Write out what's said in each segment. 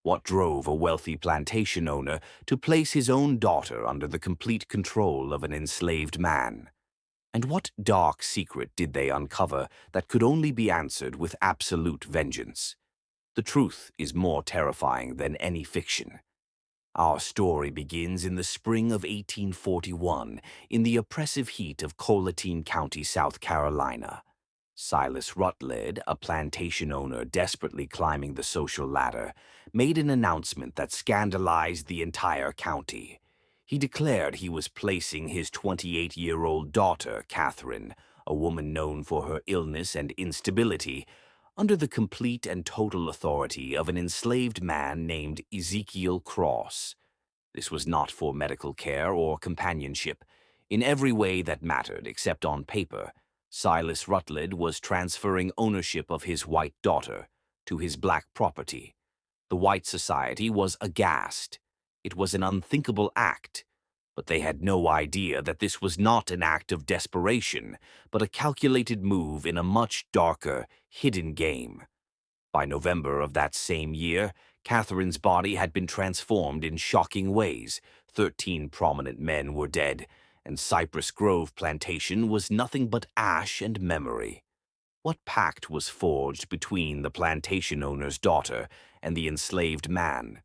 What drove a wealthy plantation owner to place his own daughter under the complete control of an enslaved man? And what dark secret did they uncover that could only be answered with absolute vengeance? The truth is more terrifying than any fiction. Our story begins in the spring of 1841 in the oppressive heat of Colleton County, South Carolina. Silas Rutledge, a plantation owner desperately climbing the social ladder, made an announcement that scandalized the entire county. He declared he was placing his 28-year-old daughter, Catherine, a woman known for her illness and instability, under the complete and total authority of an enslaved man named Ezekiel Cross. This was not for medical care or companionship. In every way that mattered, except on paper, Silas Rutledge was transferring ownership of his white daughter to his black property. The white society was aghast. It was an unthinkable act, but they had no idea that this was not an act of desperation, but a calculated move in a much darker, hidden game. By November of that same year, Catherine's body had been transformed in shocking ways. 13 prominent men were dead, and Cypress Grove Plantation was nothing but ash and memory. What pact was forged between the plantation owner's daughter and the enslaved man?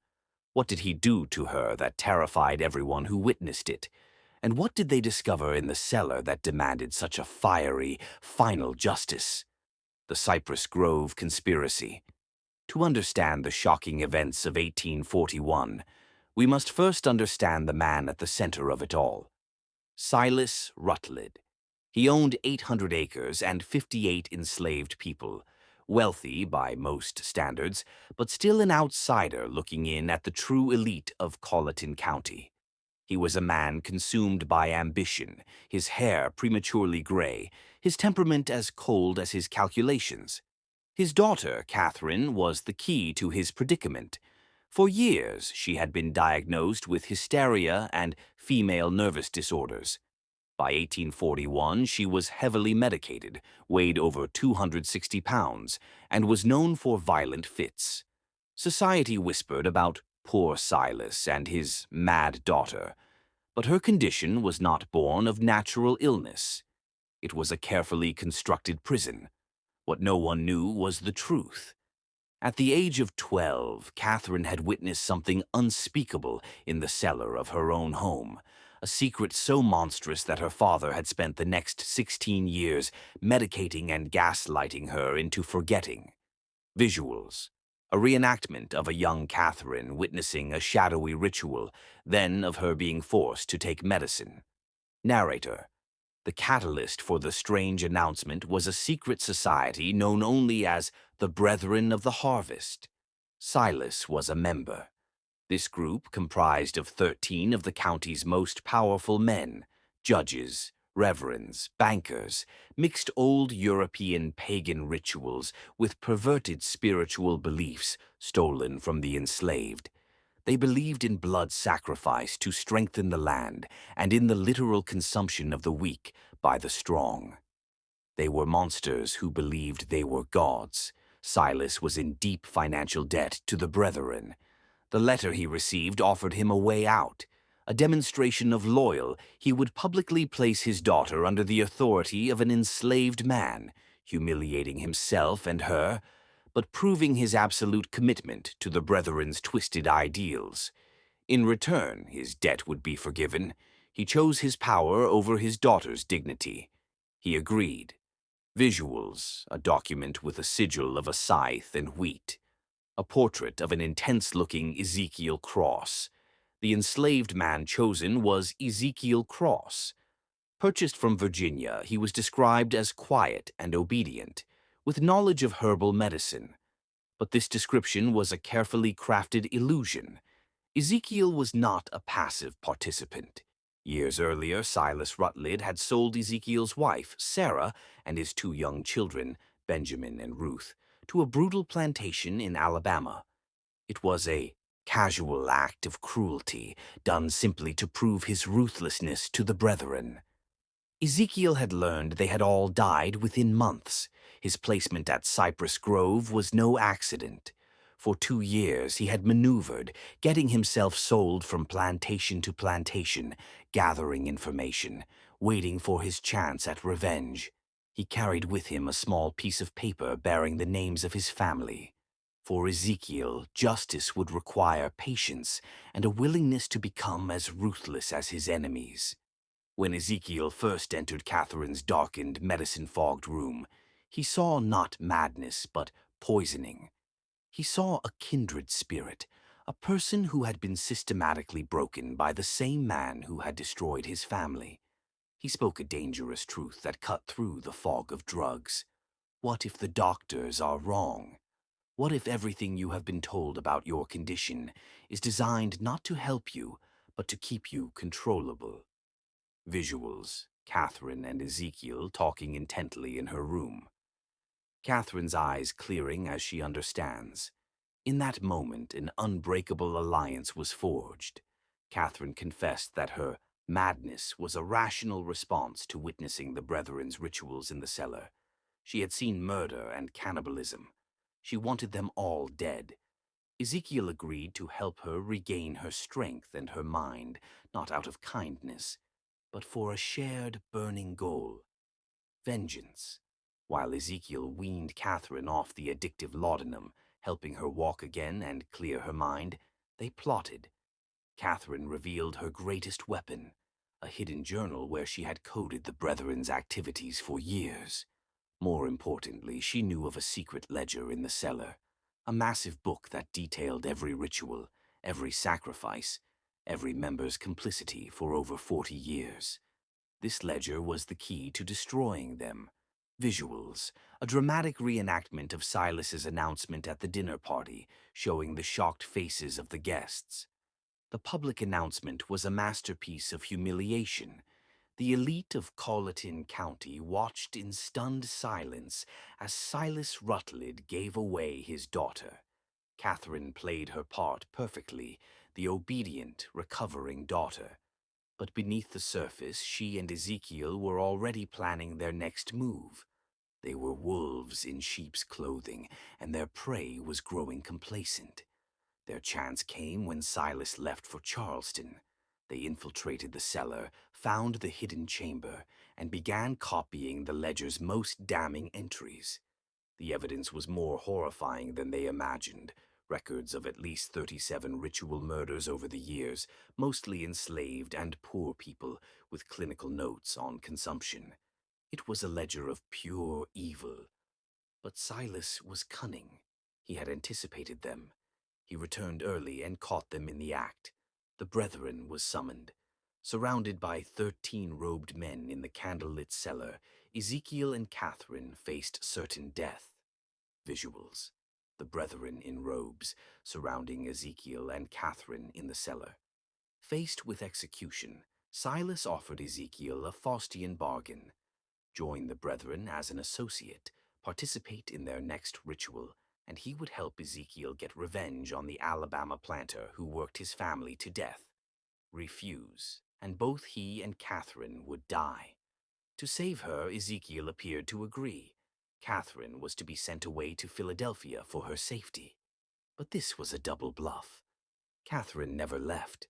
What did he do to her that terrified everyone who witnessed it? And what did they discover in the cellar that demanded such a fiery, final justice? The Cypress Grove Conspiracy. To understand the shocking events of 1841, we must first understand the man at the center of it all. Silas Rutledge. He owned 800 acres and 58 enslaved people, wealthy by most standards, but still an outsider looking in at the true elite of Colleton County. He was a man consumed by ambition, his hair prematurely gray, his temperament as cold as his calculations. His daughter, Catherine, was the key to his predicament. For years, she had been diagnosed with hysteria and female nervous disorders. By 1841, she was heavily medicated, weighed over 260 pounds, and was known for violent fits. Society whispered about poor Silas and his mad daughter, but her condition was not born of natural illness. It was a carefully constructed prison. What no one knew was the truth. At the age of 12, Catherine had witnessed something unspeakable in the cellar of her own home, a secret so monstrous that her father had spent the next 16 years medicating and gaslighting her into forgetting. Visuals. A reenactment of a young Catherine witnessing a shadowy ritual, then of her being forced to take medicine. Narrator. The catalyst for the strange announcement was a secret society known only as the Brethren of the Harvest. Silas was a member. This group comprised of 13 of the county's most powerful men, judges, reverends, bankers, mixed old European pagan rituals with perverted spiritual beliefs stolen from the enslaved. They believed in blood sacrifice to strengthen the land and in the literal consumption of the weak by the strong. They were monsters who believed they were gods. Silas was in deep financial debt to the Brethren. The letter he received offered him a way out. A demonstration of loyal, he would publicly place his daughter under the authority of an enslaved man, humiliating himself and her, but proving his absolute commitment to the Brethren's twisted ideals. In return, his debt would be forgiven. He chose his power over his daughter's dignity. He agreed. Visuals, a document with a sigil of a scythe and wheat. A portrait of an intense-looking Ezekiel Cross. The enslaved man chosen was Ezekiel Cross. Purchased from Virginia, he was described as quiet and obedient, with knowledge of herbal medicine. But this description was a carefully crafted illusion. Ezekiel was not a passive participant. Years earlier, Silas Rutledge had sold Ezekiel's wife, Sarah, and his 2 young children, Benjamin and Ruth, to a brutal plantation in Alabama. It was a casual act of cruelty, done simply to prove his ruthlessness to the Brethren. Ezekiel had learned they had all died within months. His placement at Cypress Grove was no accident. For 2 years he had maneuvered, getting himself sold from plantation to plantation, gathering information, waiting for his chance at revenge. He carried with him a small piece of paper bearing the names of his family. For Ezekiel, justice would require patience and a willingness to become as ruthless as his enemies. When Ezekiel first entered Catherine's darkened, medicine-fogged room, he saw not madness, but poisoning. He saw a kindred spirit, a person who had been systematically broken by the same man who had destroyed his family. He spoke a dangerous truth that cut through the fog of drugs. What if the doctors are wrong? What if everything you have been told about your condition is designed not to help you, but to keep you controllable? Visuals: Catherine and Ezekiel talking intently in her room. Catherine's eyes clearing as she understands. In that moment, an unbreakable alliance was forged. Catherine confessed that her madness was a rational response to witnessing the Brethren's rituals in the cellar. She had seen murder and cannibalism. She wanted them all dead. Ezekiel agreed to help her regain her strength and her mind, not out of kindness, but for a shared burning goal: vengeance. While Ezekiel weaned Catherine off the addictive laudanum, helping her walk again and clear her mind, they plotted. Catherine revealed her greatest weapon, a hidden journal where she had coded the Brethren's activities for years. More importantly, she knew of a secret ledger in the cellar, a massive book that detailed every ritual, every sacrifice, every member's complicity for over 40 years. This ledger was the key to destroying them. Visuals: a dramatic reenactment of Silas's announcement at the dinner party, showing the shocked faces of the guests. The public announcement was a masterpiece of humiliation. The elite of Colleton County watched in stunned silence as Silas Rutledge gave away his daughter. Catherine played her part perfectly, the obedient, recovering daughter. But beneath the surface, she and Ezekiel were already planning their next move. They were wolves in sheep's clothing, and their prey was growing complacent. Their chance came when Silas left for Charleston. They infiltrated the cellar, found the hidden chamber, and began copying the ledger's most damning entries. The evidence was more horrifying than they imagined. Records of at least 37 ritual murders over the years, mostly enslaved and poor people, with clinical notes on consumption. It was a ledger of pure evil. But Silas was cunning. He had anticipated them. He returned early and caught them in the act. The Brethren was summoned. Surrounded by 13 robed men in the candlelit cellar, Ezekiel and Catherine faced certain death. Visuals: the Brethren in robes, surrounding Ezekiel and Catherine in the cellar. Faced with execution, Silas offered Ezekiel a Faustian bargain: join the Brethren as an associate, participate in their next ritual, and he would help Ezekiel get revenge on the Alabama planter who worked his family to death. Refuse, and both he and Catherine would die. To save her, Ezekiel appeared to agree. Catherine was to be sent away to Philadelphia for her safety. But this was a double bluff. Catherine never left.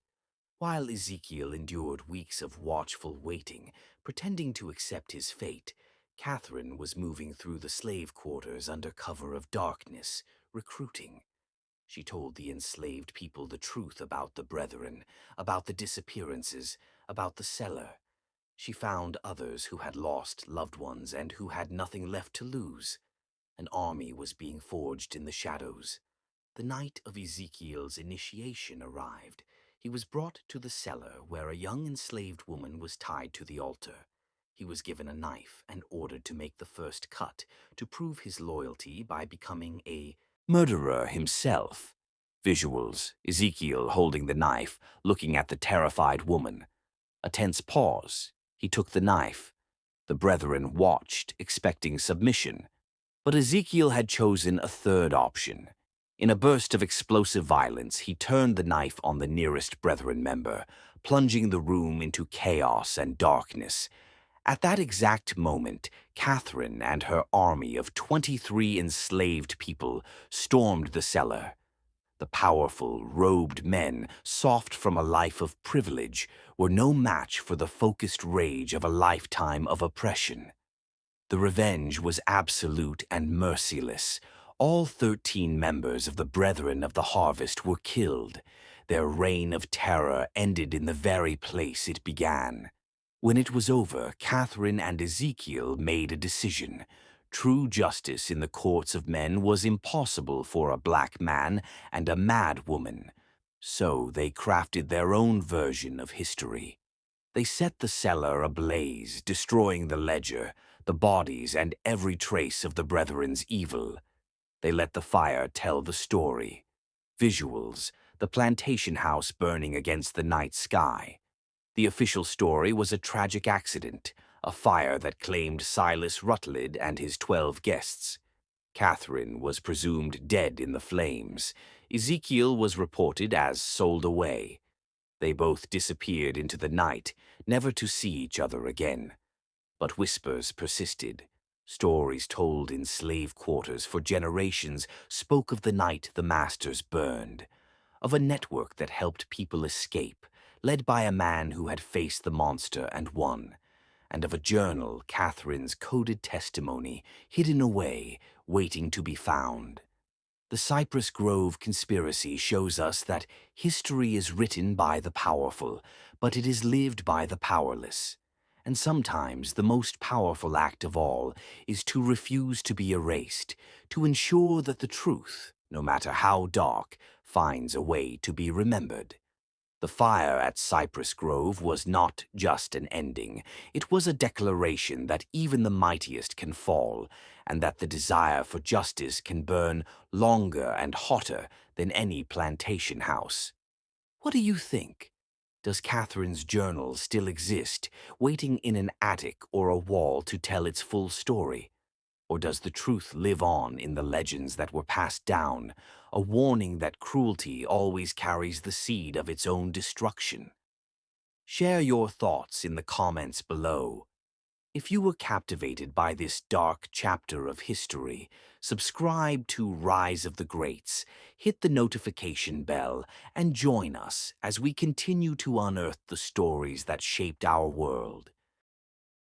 While Ezekiel endured weeks of watchful waiting, pretending to accept his fate, Catherine was moving through the slave quarters under cover of darkness, recruiting. She told the enslaved people the truth about the Brethren, about the disappearances, about the cellar. She found others who had lost loved ones and who had nothing left to lose. An army was being forged in the shadows. The night of Ezekiel's initiation arrived. He was brought to the cellar where a young enslaved woman was tied to the altar. He was given a knife and ordered to make the first cut, to prove his loyalty by becoming a murderer himself. Visuals: Ezekiel holding the knife, looking at the terrified woman. A tense pause. He took the knife. The Brethren watched, expecting submission. But Ezekiel had chosen a third option. In a burst of explosive violence, he turned the knife on the nearest Brethren member, plunging the room into chaos and darkness. At that exact moment, Catherine and her army of 23 enslaved people stormed the cellar. The powerful, robed men, soft from a life of privilege, were no match for the focused rage of a lifetime of oppression. The revenge was absolute and merciless. All 13 members of the Brethren of the Harvest were killed. Their reign of terror ended in the very place it began. When it was over, Catherine and Ezekiel made a decision. True justice in the courts of men was impossible for a black man and a mad woman. So they crafted their own version of history. They set the cellar ablaze, destroying the ledger, the bodies, and every trace of the Brethren's evil. They let the fire tell the story. Visuals: the plantation house burning against the night sky. The official story was a tragic accident, a fire that claimed Silas Rutledge and his 12 guests. Catherine was presumed dead in the flames. Ezekiel was reported as sold away. They both disappeared into the night, never to see each other again. But whispers persisted. Stories told in slave quarters for generations spoke of the night the masters burned, of a network that helped people escape, led by a man who had faced the monster and won, and of a journal, Catherine's coded testimony, hidden away, waiting to be found. The Cypress Grove conspiracy shows us that history is written by the powerful, but it is lived by the powerless. And sometimes the most powerful act of all is to refuse to be erased, to ensure that the truth, no matter how dark, finds a way to be remembered. The fire at Cypress Grove was not just an ending. It was a declaration that even the mightiest can fall, and that the desire for justice can burn longer and hotter than any plantation house. What do you think? Does Catherine's journal still exist, waiting in an attic or a wall to tell its full story? Or does the truth live on in the legends that were passed down, a warning that cruelty always carries the seed of its own destruction? Share your thoughts in the comments below. If you were captivated by this dark chapter of history, subscribe to Rise of the Greats, hit the notification bell, and join us as we continue to unearth the stories that shaped our world.